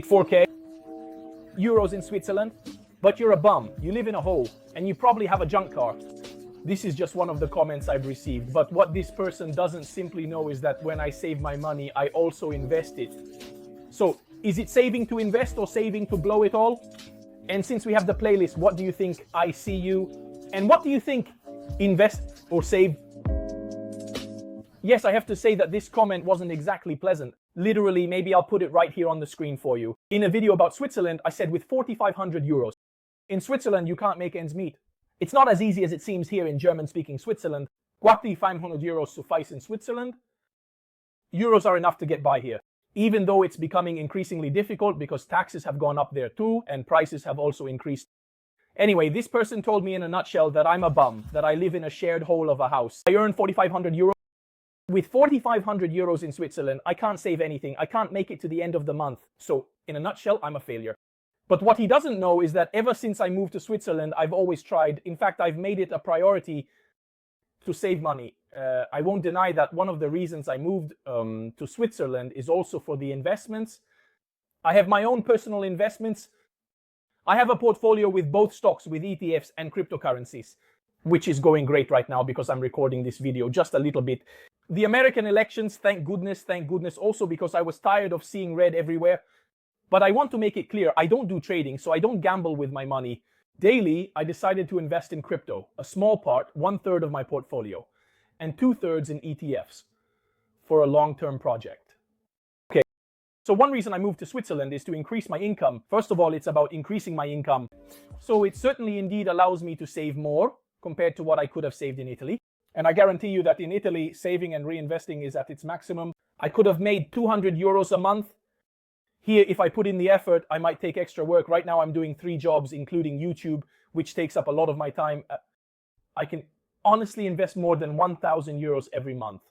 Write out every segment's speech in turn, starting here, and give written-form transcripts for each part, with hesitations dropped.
4k euros in Switzerland, but you're a bum, you live in a hole, and you probably have a junk car. This is just one of the comments I've received, but what this person doesn't simply know is that when I save my money, I also invest it. So, is it saving to invest or saving to blow it all? And since we have the playlist, what do you think? I see you. And what do you think? Invest or save? Yes, I have to say that this comment wasn't exactly pleasant. Literally, maybe I'll put it right here on the screen for you. In a video about Switzerland, I said with 4,500 euros. In Switzerland, you can't make ends meet. It's not as easy as it seems here in German-speaking Switzerland. 4,500 euros suffice in Switzerland. Euros are enough to get by here. Even though it's becoming increasingly difficult because taxes have gone up there too and prices have also increased. Anyway, this person told me in a nutshell that I'm a bum, that I live in a shared hole of a house. I earn 4,500 euros. With 4,500 euros in Switzerland, I can't save anything. I can't make it to the end of the month. So, in a nutshell, I'm a failure. But what he doesn't know is that ever since I moved to Switzerland, I've always tried. In fact, I've made it a priority to save money. I won't deny that one of the reasons I moved to Switzerland is also for the investments. I have my own personal investments. I have a portfolio with both stocks, with ETFs and cryptocurrencies, which is going great right now because I'm recording this video just a little bit. The American elections, thank goodness, also because I was tired of seeing red everywhere. But I want to make it clear, I don't do trading, so I don't gamble with my money. Daily, I decided to invest in crypto, a small part, 1/3 of my portfolio, and 2/3 in ETFs for a long-term project. Okay, so one reason I moved to Switzerland is to increase my income. First of all, it's about increasing my income. So it certainly indeed allows me to save more compared to what I could have saved in Italy. And I guarantee you that in Italy, saving and reinvesting is at its maximum. I could have made 200 euros a month. Here, if I put in the effort, I might take extra work. Right now, I'm doing 3 jobs, including YouTube, which takes up a lot of my time. I can honestly invest more than 1,000 euros every month.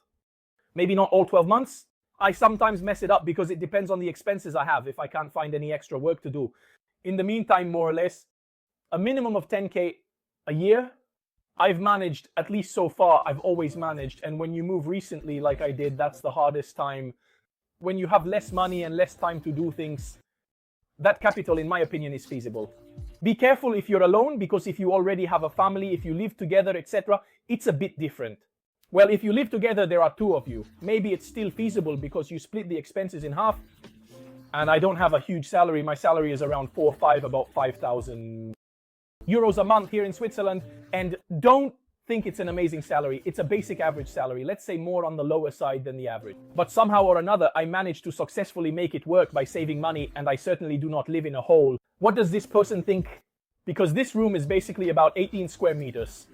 Maybe not all 12 months. I sometimes mess it up because it depends on the expenses I have if I can't find any extra work to do. In the meantime, more or less, a minimum of 10k a year. I've managed, at least so far, I've always managed. And when you move recently, like I did, that's the hardest time. When you have less money and less time to do things, that capital, in my opinion, is feasible. Be careful if you're alone, because if you already have a family, if you live together, etc., it's a bit different. Well, if you live together, there are 2 of you. Maybe it's still feasible because you split the expenses in half. And I don't have a huge salary. My salary is around 4 or 5, about 5,000 euros a month here in Switzerland. And don't think it's an amazing salary. It's a basic average salary. Let's say more on the lower side than the average. But somehow or another, I managed to successfully make it work by saving money, and I certainly do not live in a hole. What does this person think? Because this room is basically about 18 square meters.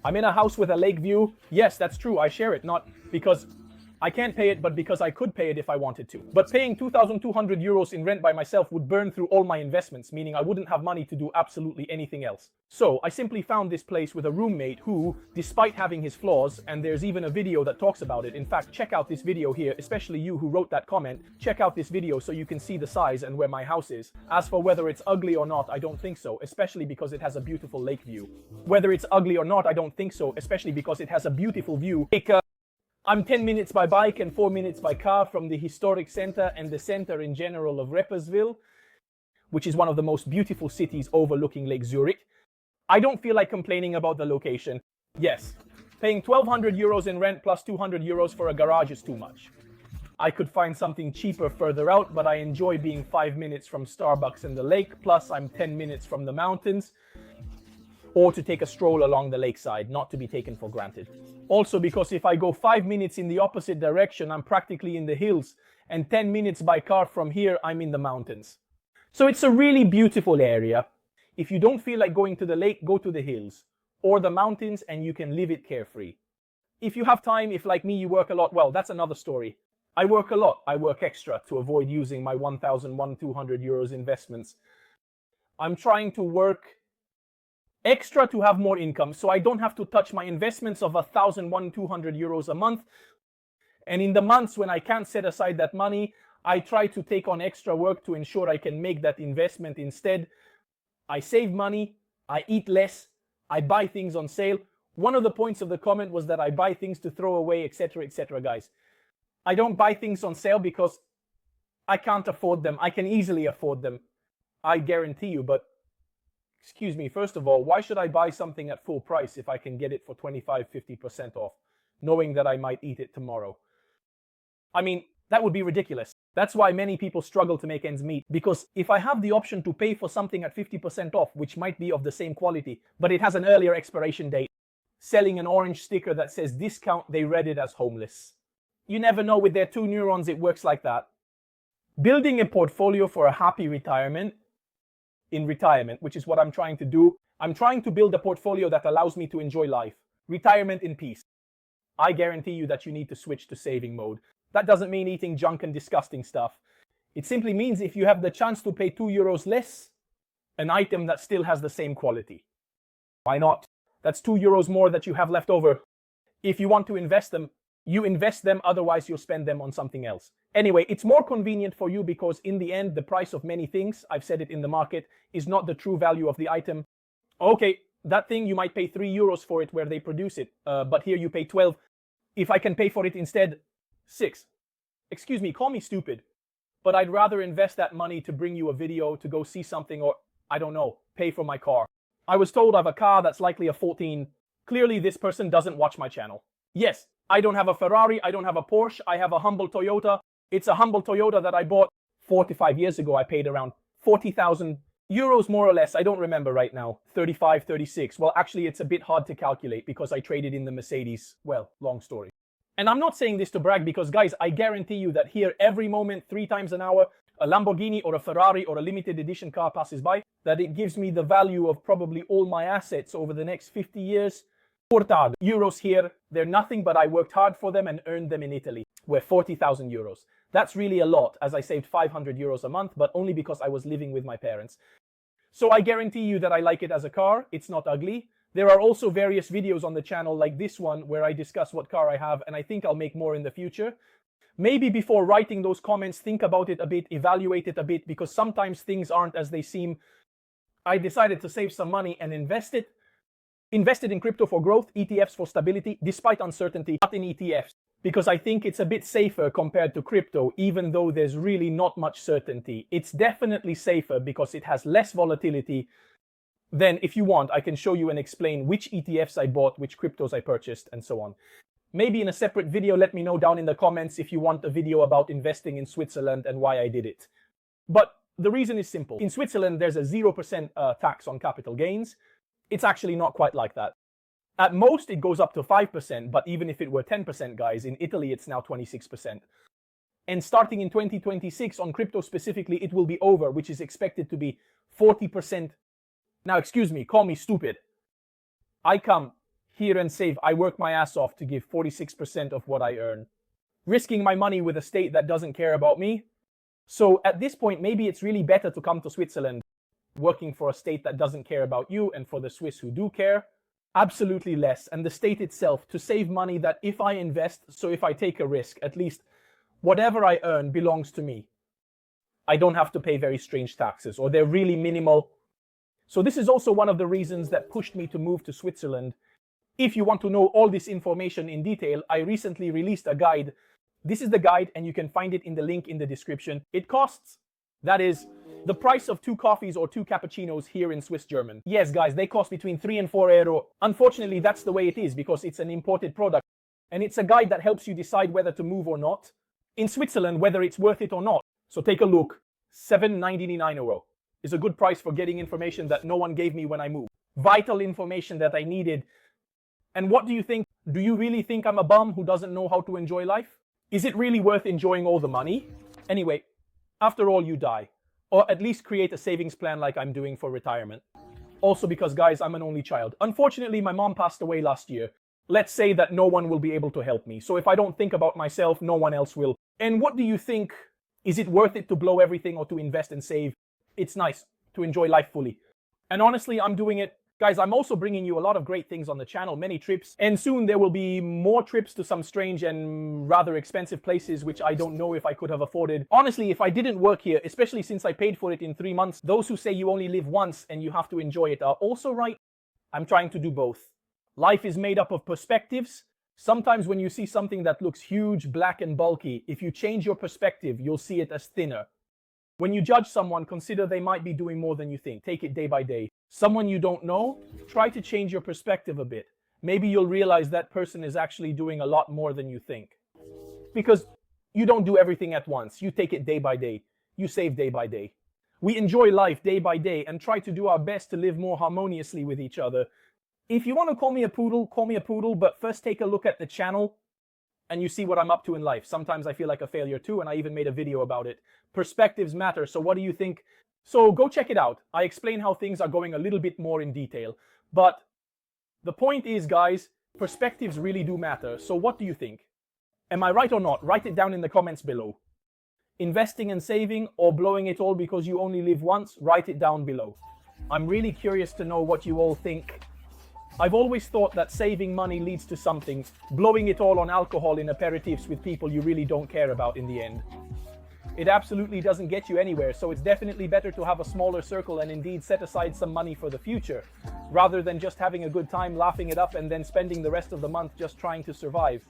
I'm in a house with a lake view. Yes, that's true. I share it, not because I can't pay it, but because I could pay it if I wanted to. But paying 2,200 euros in rent by myself would burn through all my investments, meaning I wouldn't have money to do absolutely anything else. So I simply found this place with a roommate who, despite having his flaws, and there's even a video that talks about it. In fact, check out this video here, especially you who wrote that comment. Check out this video so you can see the size and where my house is. As for whether it's ugly or not, I don't think so, especially because it has a beautiful lake view. Whether it's ugly or not, I don't think so, especially because it has a beautiful view. I'm 10 minutes by bike and 4 minutes by car from the historic center and the center in general of Rapperswil, which is one of the most beautiful cities overlooking Lake Zurich. I don't feel like complaining about the location. Yes, paying 1,200 euros in rent plus 200 euros for a garage is too much. I could find something cheaper further out, but I enjoy being 5 minutes from Starbucks and the lake, plus I'm 10 minutes from the mountains, or to take a stroll along the lakeside, not to be taken for granted. Also because if I go 5 minutes in the opposite direction, I'm practically in the hills, and 10 minutes by car from here, I'm in the mountains. So it's a really beautiful area. If you don't feel like going to the lake, go to the hills or the mountains and you can live it carefree. If you have time, if like me you work a lot, well, that's another story. I work a lot. I work extra to avoid using my 1,200 euros investments. I'm trying to work extra to have more income, so I don't have to touch my investments of 1,200 euros a month. And in the months when I can't set aside that money, I try to take on extra work to ensure I can make that investment instead. I save money, I eat less, I buy things on sale. One of the points of the comment was that I buy things to throw away, etc., etc., guys. I don't buy things on sale because I can't afford them. I can easily afford them. I guarantee you, but excuse me, first of all, why should I buy something at full price if I can get it for 25, 50% off, knowing that I might eat it tomorrow? I mean, that would be ridiculous. That's why many people struggle to make ends meet, because if I have the option to pay for something at 50% off, which might be of the same quality, but it has an earlier expiration date, selling an orange sticker that says discount, they read it as homeless. You never know, with their 2 neurons, it works like that. Building a portfolio for a happy retirement, in retirement, which is what I'm trying to do. I'm trying to build a portfolio that allows me to enjoy life. Retirement in peace. I guarantee you that you need to switch to saving mode. That doesn't mean eating junk and disgusting stuff. It simply means if you have the chance to pay €2 less, an item that still has the same quality. Why not? That's €2 more that you have left over. If you want to invest them, you invest them, otherwise you'll spend them on something else. Anyway, it's more convenient for you because in the end, the price of many things, I've said it in the market, is not the true value of the item. Okay, that thing you might pay €3 for it where they produce it, but here you pay 12. If I can pay for it instead, 6. Excuse me, call me stupid, but I'd rather invest that money to bring you a video, to go see something, or, I don't know, pay for my car. I was told I have a car that's likely a 14. Clearly this person doesn't watch my channel. Yes, I don't have a Ferrari, I don't have a Porsche, I have a humble Toyota. It's a humble Toyota that I bought 4 to 5 years ago. I paid around €40,000 more or less. I don't remember right now. 35, 36. Well, actually, it's a bit hard to calculate because I traded in the Mercedes. Well, long story. And I'm not saying this to brag because, guys, I guarantee you that here every moment, 3 times an hour, a Lamborghini or a Ferrari or a limited edition car passes by, that it gives me the value of probably all my assets over the next 50 years. Euros here, they're nothing, but I worked hard for them and earned them in Italy, where €40,000. That's really a lot, as I saved €500 a month, but only because I was living with my parents. So I guarantee you that I like it as a car. It's not ugly. There are also various videos on the channel like this one where I discuss what car I have, and I think I'll make more in the future. Maybe before writing those comments, think about it a bit, evaluate it a bit, because sometimes things aren't as they seem. I decided to save some money and invested in crypto for growth, ETFs for stability, despite uncertainty, not in ETFs, because I think it's a bit safer compared to crypto, even though there's really not much certainty. It's definitely safer because it has less volatility. Then if you want, I can show you and explain which ETFs I bought, which cryptos I purchased, and so on. Maybe in a separate video, let me know down in the comments if you want a video about investing in Switzerland and why I did it. But the reason is simple. In Switzerland, there's a 0% tax on capital gains. It's actually not quite like that. At most, it goes up to 5%, but even if it were 10%, guys, in Italy, it's now 26%. And starting in 2026, on crypto specifically, it will be over, which is expected to be 40%. Now, excuse me, call me stupid. I come here and save. I work my ass off to give 46% of what I earn, risking my money with a state that doesn't care about me. So at this point, maybe it's really better to come to Switzerland, working for a state that doesn't care about you, and for the Swiss who do care, absolutely less. And the state itself, to save money that if I invest, so if I take a risk, at least whatever I earn belongs to me. I don't have to pay very strange taxes, or they're really minimal. So this is also one of the reasons that pushed me to move to Switzerland. If you want to know all this information in detail, I recently released a guide. This is the guide, and you can find it in the link in the description. It costs, that is, the price of 2 coffees or 2 cappuccinos here in Swiss German. Yes, guys, they cost between 3 and 4 euro. Unfortunately, that's the way it is because it's an imported product. And it's a guide that helps you decide whether to move or not. In Switzerland, whether it's worth it or not. So take a look. 7.99 euro is a good price for getting information that no one gave me when I moved. Vital information that I needed. And what do you think? Do you really think I'm a bum who doesn't know how to enjoy life? Is it really worth enjoying all the money? Anyway, after all, you die. Or at least create a savings plan like I'm doing for retirement. Also because, guys, I'm an only child. Unfortunately, my mom passed away last year. Let's say that no one will be able to help me. So if I don't think about myself, no one else will. And what do you think? Is it worth it to blow everything or to invest and save? It's nice to enjoy life fully. And honestly, I'm doing it. Guys, I'm also bringing you a lot of great things on the channel, many trips, and soon there will be more trips to some strange and rather expensive places which I don't know if I could have afforded. Honestly, if I didn't work here, especially since I paid for it in 3 months, those who say you only live once and you have to enjoy it are also right. I'm trying to do both. Life is made up of perspectives, Sometimes when you see something that looks huge, black and bulky, if you change your perspective, you'll see it as thinner. When you judge someone, consider they might be doing more than you think. Take it day by day. Someone you don't know, try to change your perspective a bit. Maybe you'll realize that person is actually doing a lot more than you think. Because you don't do everything at once. You take it day by day. You save day by day. We enjoy life day by day and try to do our best to live more harmoniously with each other. If you want to call me a poodle, but first take a look at the channel and you see what I'm up to in life. Sometimes I feel like a failure too, and I even made a video about it. Perspectives matter, so what do you think? So go check it out. I explain how things are going a little bit more in detail. But the point is, guys, perspectives really do matter. So what do you think? Am I right or not? Write it down in the comments below. Investing and saving or blowing it all because you only live once? Write it down below. I'm really curious to know what you all think. I've always thought that saving money leads to something, blowing it all on alcohol in aperitifs with people you really don't care about in the end. It absolutely doesn't get you anywhere, so it's definitely better to have a smaller circle and indeed set aside some money for the future, rather than just having a good time laughing it up and then spending the rest of the month just trying to survive.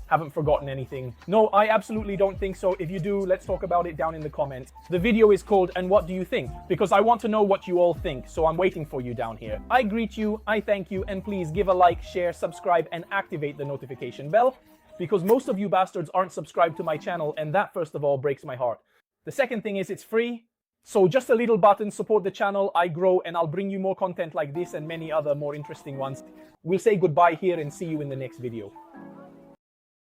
Haven't forgotten anything? No, I absolutely don't think so. If you do, let's talk about it down in the comments. The video is called "And What Do You Think?" because I want to know what you all think, so I'm waiting for you down here. I greet you, I thank you, and please give a like, share, subscribe, and activate the notification bell, because most of you bastards aren't subscribed to my channel, and that first of all breaks my heart. The second thing is it's free, so just a little button, support the channel, I grow, and I'll bring you more content like this and many other more interesting ones. We'll say goodbye here and see you in the next video.